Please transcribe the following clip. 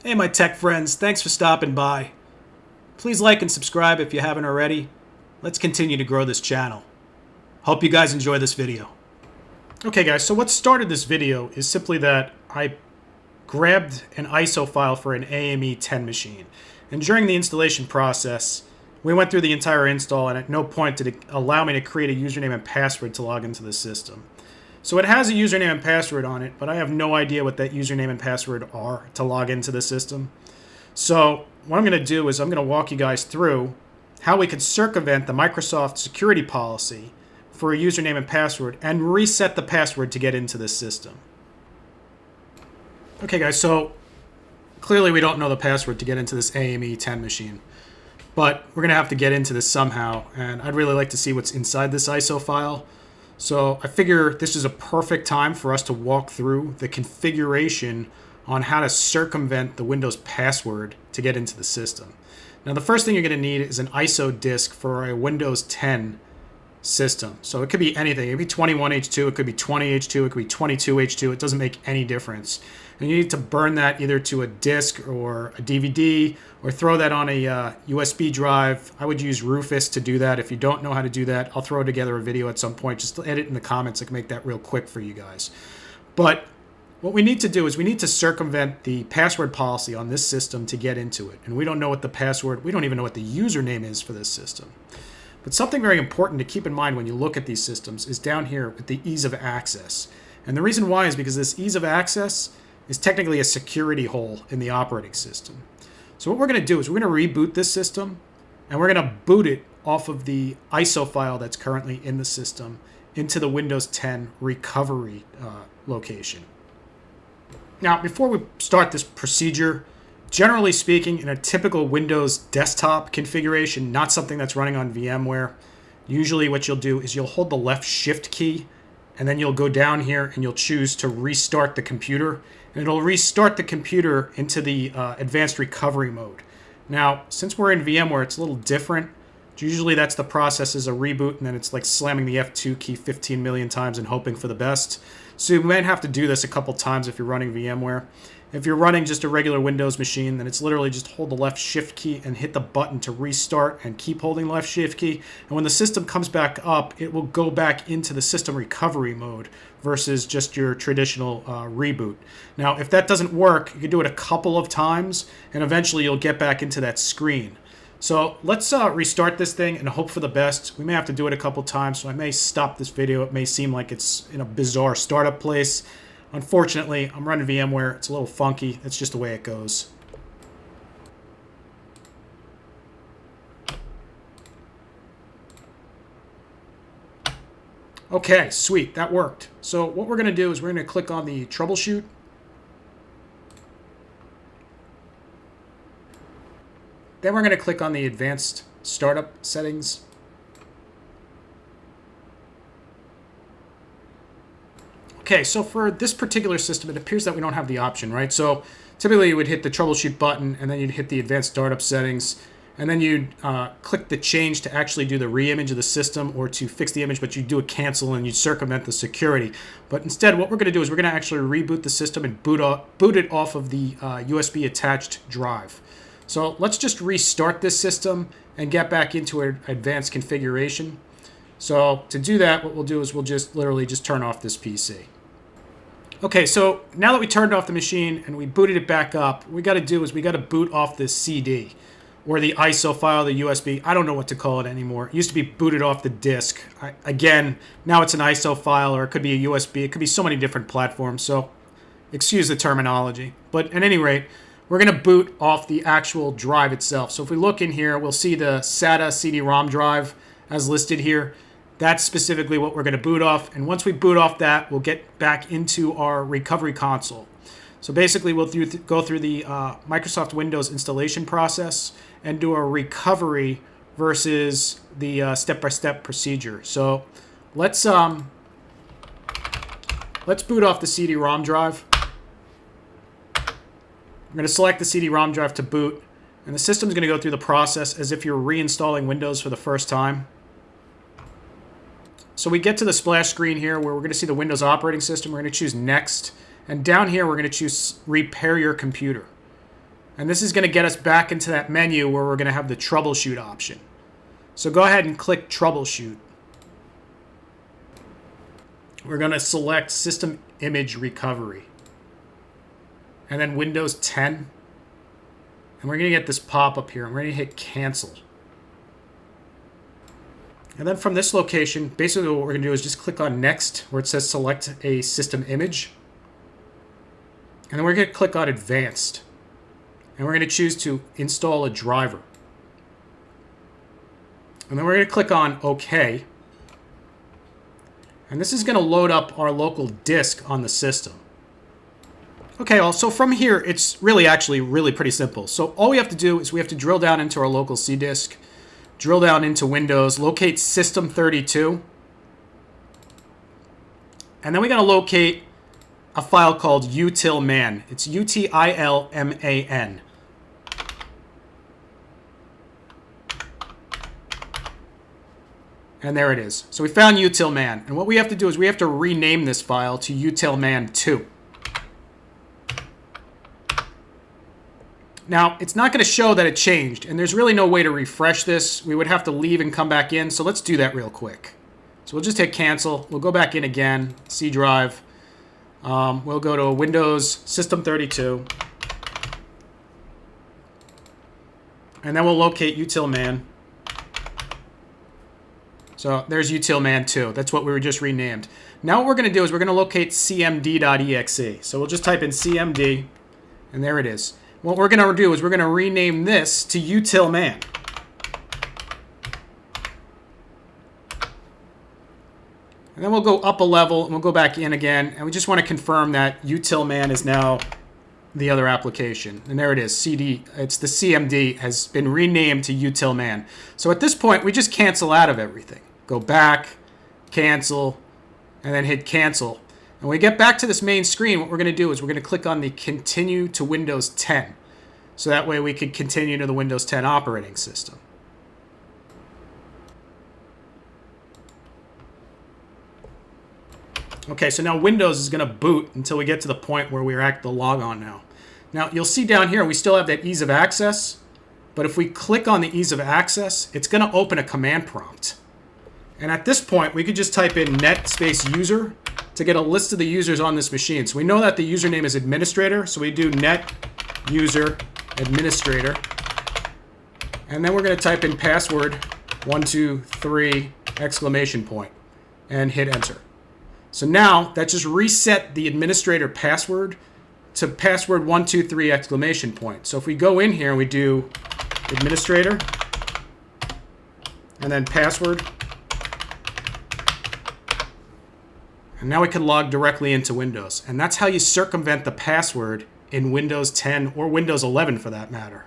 Hey my tech friends, thanks for stopping by. Please like and subscribe if you haven't already. Let's continue to grow this channel. Hope you guys enjoy this video. Okay guys, so what started this video is simply that I grabbed an ISO file for an AME 10 machine. And during the installation process, we went through the entire install and at no point did it allow me to create a username and password to log into the system. So it has a username and password on it, but I have no idea what that username and password are to log into the system. So what I'm going to do is I'm going to walk you guys through how we could circumvent the Microsoft security policy for a username and password and reset the password to get into this system. Okay guys, so clearly we don't know the password to get into this AME 10 machine, but we're going to have to get into this somehow, and I'd really like to see what's inside this ISO file. So I figure this is a perfect time for us to walk through the configuration on how to circumvent the Windows password to get into the system. Now the first thing you're going to need is an ISO disk for a Windows 10 system. So it could be anything. It could be 21H2, it could be 20H2, it could be 22H2. It doesn't make any difference. And you need to burn that either to a disk or a DVD or throw that on a USB drive. I would use Rufus to do that. If you don't know how to do that, I'll throw together a video at some point. Just edit in the comments. I can make that real quick for you guys. But what we need to do is we need to circumvent the password policy on this system to get into it. And we don't know what the password, we don't even know what the username is for this system. But something very important to keep in mind when you look at these systems is down here with the ease of access. And the reason why is because this ease of access is technically a security hole in the operating system. So what we're going to do is we're going to reboot this system, and we're going to boot it off of the ISO file that's currently in the system into the Windows 10 recovery location. Now, before we start this procedure, generally speaking, in a typical Windows desktop configuration, not something that's running on VMware, usually what you'll do is you'll hold the left shift key and then you'll go down here and you'll choose to restart the computer, and it'll restart the computer into the advanced recovery mode. Now, since we're in VMware, it's a little different. Usually that's the process is a reboot, and then it's like slamming the F2 key 15 million times and hoping for the best. So you might have to do this a couple times if you're running VMware. If you're running just a regular Windows machine, then it's literally just hold the left shift key and hit the button to restart and keep holding the left shift key. And when the system comes back up, it will go back into the system recovery mode versus just your traditional reboot. Now, if that doesn't work, you can do it a couple of times and eventually you'll get back into that screen. So let's restart this thing and hope for the best. We may have to do it a couple times, so I may stop this video. It may seem like it's in a bizarre startup place. Unfortunately, I'm running VMware. It's a little funky. It's just the way it goes. Okay, sweet. That worked. So what we're going to do is we're going to click on the troubleshoot. Then we're going to click on the advanced startup settings. Okay, so for this particular system, it appears that we don't have the option, right? So typically you would hit the troubleshoot button, and then you'd hit the advanced startup settings, and then you'd click the change to actually do the re-image of the system or to fix the image, but you'd do a cancel and you'd circumvent the security. But instead, what we're going to do is we're going to actually reboot the system and boot it off of the USB attached drive. So let's just restart this system and get back into our advanced configuration. So to do that, what we'll do is we'll just literally just turn off this PC. Okay, so now that we turned off the machine and we booted it back up, what we got to do is we got to boot off this CD or the ISO file, the USB. I don't know what to call it anymore. It used to be booted off the disk. Again, now it's an ISO file, or it could be a USB. It could be so many different platforms, so excuse the terminology. But at any rate, we're going to boot off the actual drive itself. So if we look in here, we'll see the SATA CD-ROM drive as listed here. That's specifically what we're going to boot off. And once we boot off that, we'll get back into our recovery console. So basically, we'll go through the Microsoft Windows installation process and do a recovery versus the step-by-step procedure. So let's boot off the CD-ROM drive. I'm going to select the CD-ROM drive to boot, and the system's going to go through the process as if you're reinstalling Windows for the first time. So we get to the splash screen here where we're going to see the Windows operating system. We're going to choose Next. And down here, we're going to choose Repair Your Computer. And this is going to get us back into that menu where we're going to have the troubleshoot option. So go ahead and click troubleshoot. We're going to select system image recovery. And then Windows 10. And we're going to get this pop-up here. And we're going to hit cancel. And then from this location, basically what we're going to do is just click on next where it says select a system image. And then we're going to click on advanced. And we're going to choose to install a driver. And then we're going to click on OK. And this is going to load up our local disk on the system. Okay, so from here, it's really pretty simple. So all we have to do is we have to drill down into our local C disk, drill down into Windows, locate System32. And then we're going to locate a file called utilman. It's utilman. And there it is. So we found utilman. And what we have to do is we have to rename this file to utilman2. Now, it's not going to show that it changed, and there's really no way to refresh this. We would have to leave and come back in, so let's do that real quick. So we'll just hit cancel. We'll go back in again, C drive. We'll go to Windows System32. And then we'll locate utilman. So there's utilman2. That's what we were just renamed. Now what we're going to do is we're going to locate cmd.exe. So we'll just type in cmd, and there it is. What we're going to do is we're going to rename this to utilman. And then we'll go up a level, and we'll go back in again, and we just want to confirm that utilman is now the other application. And there it is, it's the CMD has been renamed to utilman. So at this point, we just cancel out of everything. Go back, cancel, and then hit cancel. And when we get back to this main screen, what we're going to do is we're going to click on the Continue to Windows 10. So that way we can continue to the Windows 10 operating system. Okay, so now Windows is going to boot until we get to the point where we're at the logon now. Now, you'll see down here we still have that ease of access. But if we click on the ease of access, it's going to open a command prompt. And at this point, we could just type in net space user to get a list of the users on this machine. So we know that the username is administrator, so we do net user administrator. And then we're going to type in password 123 exclamation point and hit enter. So now that just reset the administrator password to password 123 exclamation point. So if we go in here and we do administrator and then password, and now we can log directly into Windows. And that's how you circumvent the password in Windows 10 or Windows 11 for that matter.